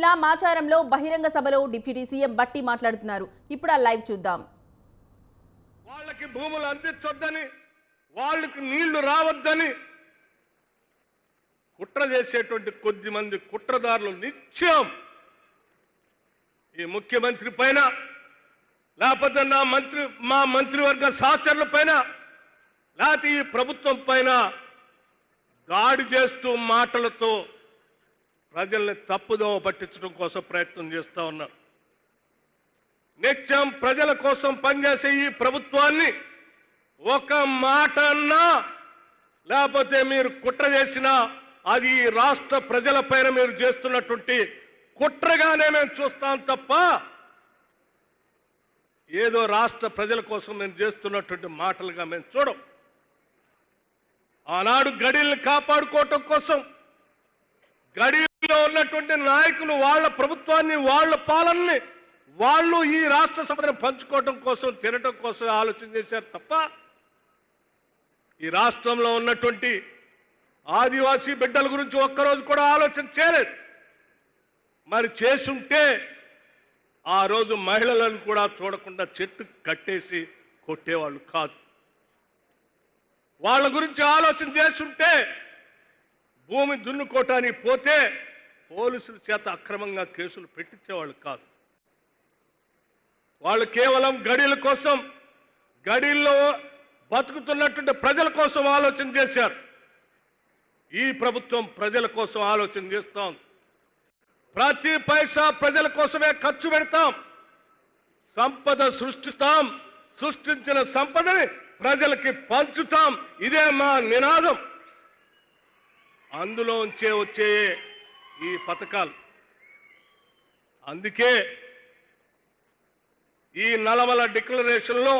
ఇలా మాచారంలో బహిరంగ సభలో డిప్యూటీ సీఎం బట్టి మాట్లాడుతున్నారు. ఇప్పుడు ఆ లైవ్ చూద్దాం. వాళ్ళకి భూములు అందించొద్దని, వాళ్ళకి నీళ్లు రావద్దని కుట్ర చేసేటువంటి కొద్ది మంది కుట్రదారులు నిత్యం ఈ ముఖ్యమంత్రి పైన, లేకపోతే మా మంత్రివర్గ సహచరుల పైన, లేకపోతే ఈ ప్రభుత్వం పైన దాడి చేస్తూ మాటలతో ప్రజల్ని తప్పుదోవ పట్టించడం కోసం ప్రయత్నం చేస్తా ఉన్నారు. నిత్యం ప్రజల కోసం పనిచేసే ఈ ప్రభుత్వాన్ని ఒక మాట అన్నా, లేకపోతే మీరు కుట్ర చేసినా అది రాష్ట్ర ప్రజల పైన మీరు చేస్తున్నటువంటి కుట్రగానే మేము చూస్తాం తప్ప ఏదో రాష్ట్ర ప్రజల కోసం మేము చేస్తున్నటువంటి మాటలుగా మేము చూడం. ఆనాడు గడిల్ని కాపాడుకోవటం కోసం గడిలో ఉన్నటువంటి నాయకులు వాళ్ళ ప్రభుత్వాన్ని, వాళ్ళ పాలనని వాళ్ళు ఈ రాష్ట్ర సంపదను పంచుకోవటం కోసం, తినటం కోసం ఆలోచన చేశారు తప్ప ఈ రాష్ట్రంలో ఉన్నటువంటి ఆదివాసీ బిడ్డల గురించి ఒక్కరోజు కూడా ఆలోచన చేయలేదు. మరి చేసుంటే ఆ రోజు మహిళలను కూడా చూడకుండా చెట్టు కట్టేసి కొట్టేవాళ్ళు కాదు. వాళ్ళ గురించి ఆలోచన చేస్తుంటే భూమి దున్నుకోవటానికి పోతే పోలీసుల చేత అక్రమంగా కేసులు పెట్టించేవాళ్ళు కాదు. వాళ్ళు కేవలం గడిల కోసం, గడిల్లో బతుకుతున్నటువంటి ప్రజల కోసం ఆలోచన చేశారు. ఈ ప్రభుత్వం ప్రజల కోసం ఆలోచన చేస్తాం. ప్రతి పైసా ప్రజల కోసమే ఖర్చు పెడతాం. సంపద సృష్టిస్తాం, సృష్టించిన సంపదని ప్రజలకి పంచుతాం. ఇదే మా నినాదం. అందులోంచే వచ్చే ఈ పథకాలు. అందుకే ఈ నల్లమల డిక్లరేషన్లో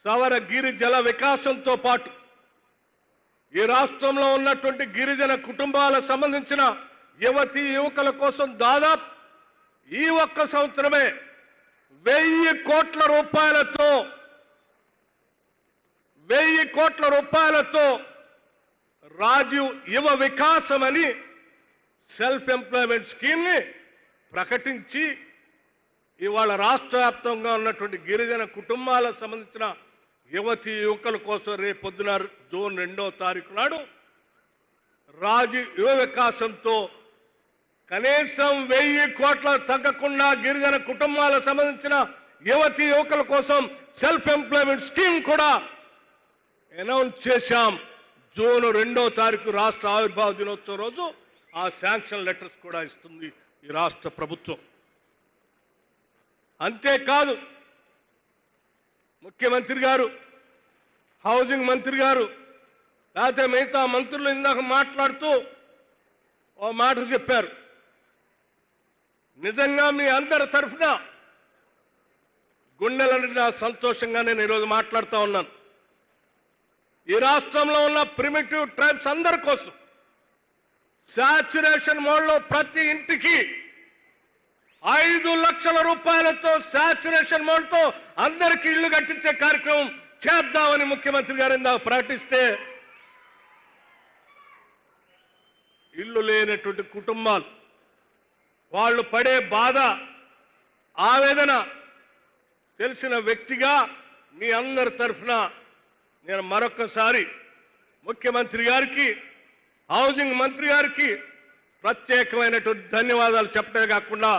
సవర గిరి జల వికాసంతో పాటు ఈ రాష్ట్రంలో ఉన్నటువంటి గిరిజన కుటుంబాలకు సంబంధించిన యువతీ యువకుల కోసం దాదాపు ఈ ఒక్క సంవత్సరమే 1000 కోట్ల రూపాయలతో రాజీవ్ యువ వికాసం అని సెల్ఫ్ ఎంప్లాయ్మెంట్ స్కీమ్ ని ప్రకటించి ఇవాళ రాష్ట్ర వ్యాప్తంగా ఉన్నటువంటి గిరిజన కుటుంబాలకు సంబంధించిన యువతీ యువకుల కోసం రేపొద్దున జూన్ 2వ తారీఖు నాడు రాజీవ్ యువ వికాసంతో కనీసం 1000 కోట్ల తగ్గకుండా గిరిజన కుటుంబాలకు సంబంధించిన యువతీ యువకుల కోసం సెల్ఫ్ ఎంప్లాయ్మెంట్ స్కీమ్ కూడా అనౌన్స్ చేశాం. జూన్ 2వ తారీఖు రాష్ట్ర ఆవిర్భావ దినోత్సవం రోజు ఆ శాంక్షన్ లెటర్స్ కూడా ఇస్తుంది ఈ రాష్ట్ర ప్రభుత్వం. అంతేకాదు ముఖ్యమంత్రి గారు, హౌసింగ్ మంత్రి గారు, లేకపోతే మిగతా మంత్రులు ఇందాక మాట్లాడుతూ ఓ మాట చెప్పారు. నిజంగా మీ అందరి తరఫున గుండెల సంతోషంగా నేను ఈరోజు మాట్లాడుతూ ఉన్నాను. ఈ రాష్ట్రంలో ఉన్న ప్రిమిటివ్ ట్రైబ్స్ అందరి కోసం శాచ్యురేషన్ మోడ్లో ప్రతి ఇంటికి 5 లక్షల రూపాయలతో శాచ్యురేషన్ మోడ్తో అందరికీ ఇళ్లు కట్టించే కార్యక్రమం చేద్దామని ముఖ్యమంత్రి గారు ఇందాక ప్రకటిస్తే ఇల్లు లేనటువంటి కుటుంబాలు వాళ్ళు పడే బాధ, ఆవేదన తెలిసిన వ్యక్తిగా మీ అందరి తరఫున నేను మరొకసారి ముఖ్యమంత్రి గారికి, హౌసింగ్ మంత్రి గారికి ప్రత్యేకమైనటువంటి ధన్యవాదాలు చెప్పడమే కాకుండా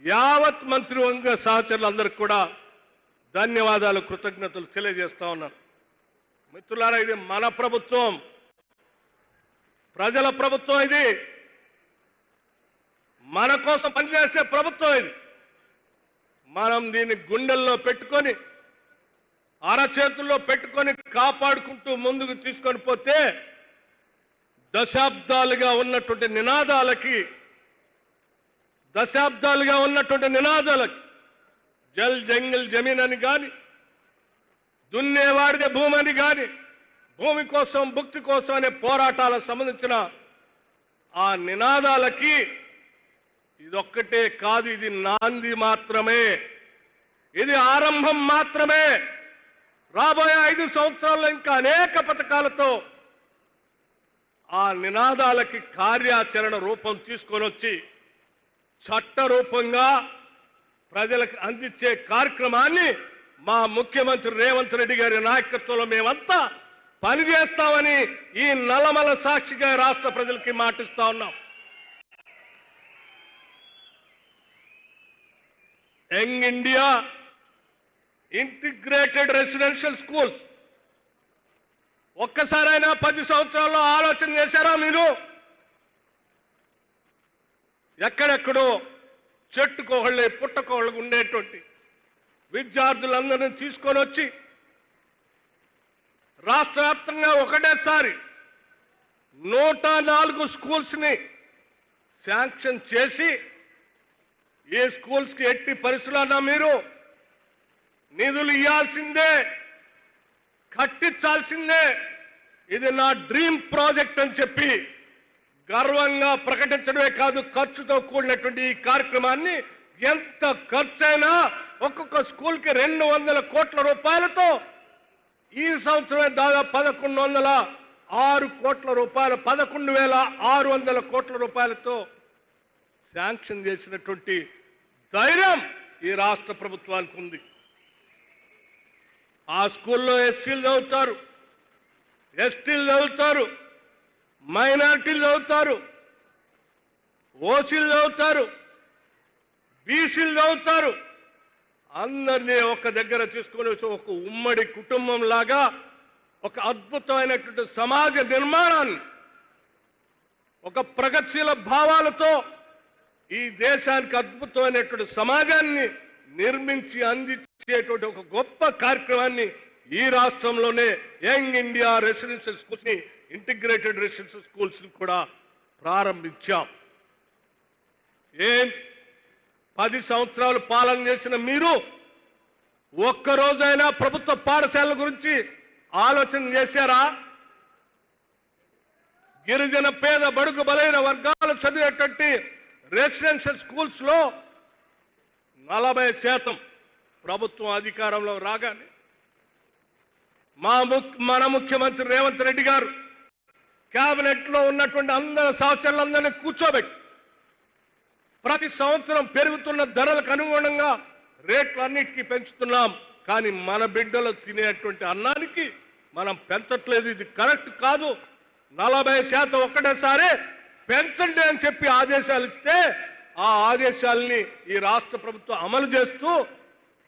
యావత్ మంత్రివర్గ సహచరులందరికీ కూడా ధన్యవాదాలు, కృతజ్ఞతలు తెలియజేస్తా ఉన్నాను. మిత్రులారా, ఇది మన ప్రభుత్వం, ప్రజల ప్రభుత్వం. ఇది మన కోసం పనిచేసే ప్రభుత్వం. ఇది మనం దీన్ని గుండెల్లో పెట్టుకొని, అరచేతుల్లో పెట్టుకొని కాపాడుకుంటూ ముందుకు తీసుకొని పోతే దశాబ్దాలుగా ఉన్నటువంటి నినాదాలకి జల్ జంగిల్ జమీన్ అని కానీ, దున్నేవాడిదే భూమి అని కానీ, భూమి కోసం భుక్తి కోసం అనే పోరాటాలకు సంబంధించిన ఆ నినాదాలకి ఇదొక్కటే కాదు. ఇది నాంది మాత్రమే, ఇది ఆరంభం మాత్రమే. రాబోయే 5 సంవత్సరాల్లో ఇంకా అనేక పథకాలతో ఆ నినాదాలకి కార్యాచరణ రూపం తీసుకొని వచ్చి చట్టరూపంగా ప్రజలకు అందించే కార్యక్రమాన్ని మా ముఖ్యమంత్రి రేవంత్ రెడ్డి గారి నాయకత్వంలో మేమంతా పనిచేస్తామని ఈ నల్లమల సాక్షిగా రాష్ట్ర ప్రజలకి మాటిస్తా ఉన్నాం. Young India integrated residential schools ఒక్కసారైనా 10 సంవత్సరాల్లో ఆలోచన చేశారా మీరు? ఎక్కడెక్కడో చెట్టుకోహళ్ళే పుట్టకోహళ్ళకు ఉండేటువంటి విద్యార్థులందరినీ తీసుకొని వచ్చి రాష్ట్ర వ్యాప్తంగా ఒకటేసారి 104 స్కూల్స్ని శాంక్షన్ చేసి ఈ స్కూల్స్కి ఎట్టి పరిస్థితులన్నా మీరు నిధులు ఇవ్వాల్సిందే, కట్టించాల్సిందే, ఇది నా డ్రీమ్ ప్రాజెక్ట్ అని చెప్పి గర్వంగా ప్రకటించడమే కాదు, ఖర్చుతో కూడినటువంటి ఈ కార్యక్రమాన్ని ఎంత ఖర్చైనా ఒక్కొక్క స్కూల్కి 200 కోట్ల రూపాయలతో ఈ సంవత్సరమే దాదాపు 1106 కోట్ల రూపాయలు 11,600 కోట్ల రూపాయలతో శాంక్షన్ చేసినటువంటి ధైర్యం ఈ రాష్ట్ర ప్రభుత్వానికి ఉంది. ఆ స్కూల్లో ఎస్సీలు చదువుతారు, ఎస్టీలు చదువుతారు, మైనారిటీలు చదువుతారు, ఓసీలు చదువుతారు, బీసీలు చదువుతారు. అందరినీ ఒక దగ్గర తీసుకొని ఒక ఉమ్మడి కుటుంబం లాగా ఒక అద్భుతమైనటువంటి సమాజ నిర్మాణాన్ని ఒక ప్రగతిశీల భావాలతో ఈ దేశానికి అద్భుతమైనటువంటి సమాజాన్ని నిర్మించి అందించేటువంటి ఒక గొప్ప కార్యక్రమాన్ని ఈ రాష్ట్రంలోనే యంగ్ ఇండియా రెసిడెన్షియల్ స్కూల్స్ ని ఇంటిగ్రేటెడ్ రెసిడెన్షియల్ స్కూల్స్ ని కూడా ప్రారంభించాం. 10 సంవత్సరాలు పాలన చేసిన మీరు ఒక్కరోజైనా ప్రభుత్వ పాఠశాలల గురించి ఆలోచన చేశారా? గిరిజన పేద బడుగు బలైన వర్గాలు చదివేటువంటి రెసిడెన్షియల్ స్కూల్స్ లో 40% ప్రభుత్వం అధికారంలో రాగానే మన ముఖ్యమంత్రి రేవంత్ రెడ్డి గారు కేబినెట్ లో ఉన్నటువంటి అందరి సహచరులందరినీ కూర్చోబెట్టి ప్రతి సంవత్సరం పెరుగుతున్న ధరలకు అనుగుణంగా రేట్లు అన్నిటికీ పెంచుతున్నాం. కానీ మన బిడ్డలు తినేటువంటి అన్నానికి మనం పెంచట్లేదు. ఇది కరెక్ట్ కాదు. 40% ఒక్కటేసారి పెంచండి అని చెప్పి ఆదేశాలు ఇస్తే ఆ ఆదేశాలని ఈ రాష్ట్ర ప్రభుత్వం అమలు చేస్తూ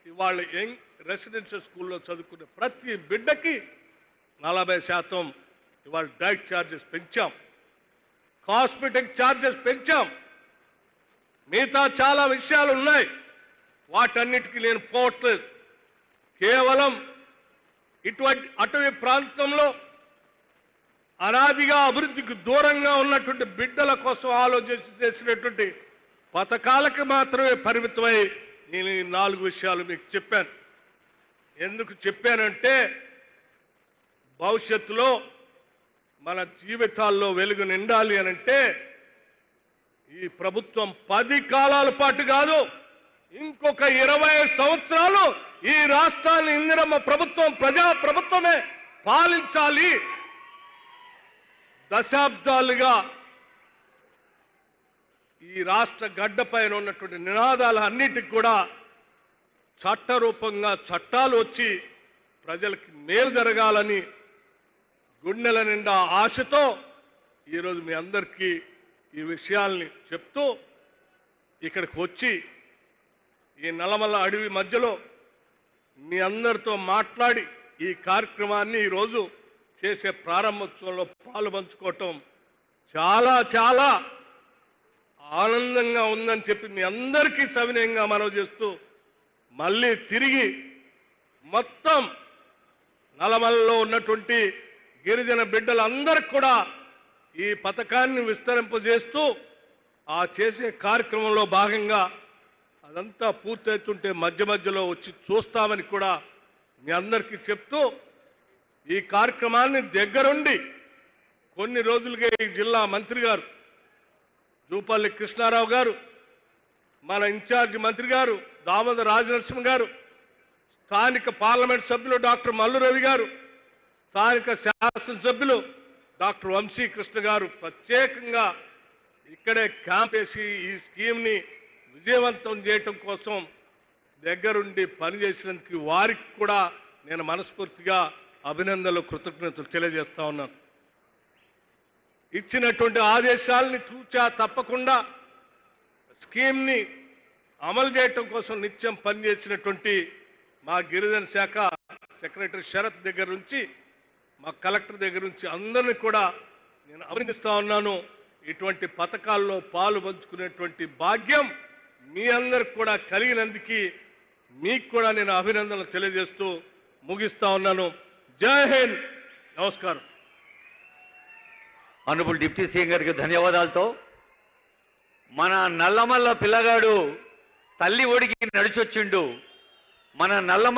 ఇవాళ యంగ్ రెసిడెన్షియల్ స్కూల్లో చదువుకునే ప్రతి బిడ్డకి 40% ఇవాళ డైట్ ఛార్జెస్ పెంచాం, కాస్మెటిక్ ఛార్జెస్ పెంచాం. మిగతా చాలా విషయాలు ఉన్నాయి, వాటన్నిటికీ నేను పోవట్లేదు. కేవలం ఇటువంటి అటవీ ప్రాంతంలో అనాదిగా అభివృద్ధికి దూరంగా ఉన్నటువంటి బిడ్డల కోసం ఆలోచించి చేసినటువంటి పథకాలకు మాత్రమే పరిమితమై నేను ఈ 4 విషయాలు మీకు చెప్పాను. ఎందుకు చెప్పానంటే భవిష్యత్తులో మన జీవితాల్లో వెలుగు నిండాలి అనంటే ఈ ప్రభుత్వం 10 కాలాల పాటు కాదు, ఇంకొక 20 సంవత్సరాలు ఈ రాష్ట్రాన్ని ఇందిరమ్మ ప్రభుత్వం ప్రజా ప్రభుత్వమే పాలించాలి. దశాబ్దాలుగా ఈ రాష్ట్ర గడ్డపైన ఉన్నటువంటి నినాదాలు అన్నిటికి కూడా చట్టరూపంగా చట్టాలు వచ్చి ప్రజలకి మేలు జరగాలని గుండెల నిండా ఆశతో ఈరోజు మీ అందరికీ ఈ విషయాల్ని చెప్తూ ఇక్కడికి వచ్చి ఈ నల్లమల అడవి మధ్యలో మీ అందరితో మాట్లాడి ఈ కార్యక్రమాన్ని ఈరోజు చేసే ప్రారంభోత్సవంలో పాలు పంచుకోవటం చాలా చాలా ఆనందంగా ఉందని చెప్పి మీ అందరికీ సవినయంగా మనవి చేస్తూ మళ్ళీ తిరిగి మొత్తం నల్లమలలో ఉన్నటువంటి గిరిజన బిడ్డలందరికీ కూడా ఈ పథకాన్ని విస్తరింపజేస్తూ ఆ చేసే కార్యక్రమంలో భాగంగా అదంతా పూర్తవుతుంటే మధ్య మధ్యలో వచ్చి చూస్తామని కూడా మీ అందరికీ చెప్తూ ఈ కార్యక్రమాన్ని దగ్గరుండి కొన్ని రోజులుగా ఈ జిల్లా మంత్రి గారు జూపల్లి కృష్ణారావు గారు, మన ఇన్ఛార్జి మంత్రి గారు దామోదర రాజనరసింహ గారు, స్థానిక పార్లమెంట్ సభ్యులు డాక్టర్ మల్లు రవి గారు, స్థానిక శాసనసభ్యులు డాక్టర్ వంశీకృష్ణ గారు ప్రత్యేకంగా ఇక్కడే క్యాంప్ వేసి ఈ స్కీమ్ని విజయవంతం చేయటం కోసం దగ్గరుండి పనిచేసినందుకు వారికి కూడా నేను మనస్ఫూర్తిగా అభినందనలు కృతజ్ఞతలు తెలియజేస్తా ఉన్నాను. ఇచ్చినటువంటి ఆదేశాలని తూచా తప్పకుండా స్కీమ్ని అమలు చేయటం కోసం నిత్యం పనిచేసినటువంటి మా గిరిజన శాఖ సెక్రటరీ శరత్ దగ్గర నుంచి మా కలెక్టర్ దగ్గర నుంచి అందరినీ కూడా నేను అభినందిస్తా ఉన్నాను. ఇటువంటి పథకాల్లో పాలు పంచుకునేటువంటి భాగ్యం మీ అందరికి కూడా కలిగినందుకు మీకు కూడా నేను అభినందనలు తెలియజేస్తూ ముగిస్తా ఉన్నాను. జై హింద్, నమస్కారం. ఆనరబుల్ డిప్యూటీ సీఎం గారికి ధన్యవాదాలతో మన నల్లమల్ల పిల్లగాడు తల్లి ఒడికి నడిచొచ్చిండు. మన నల్లమల్ల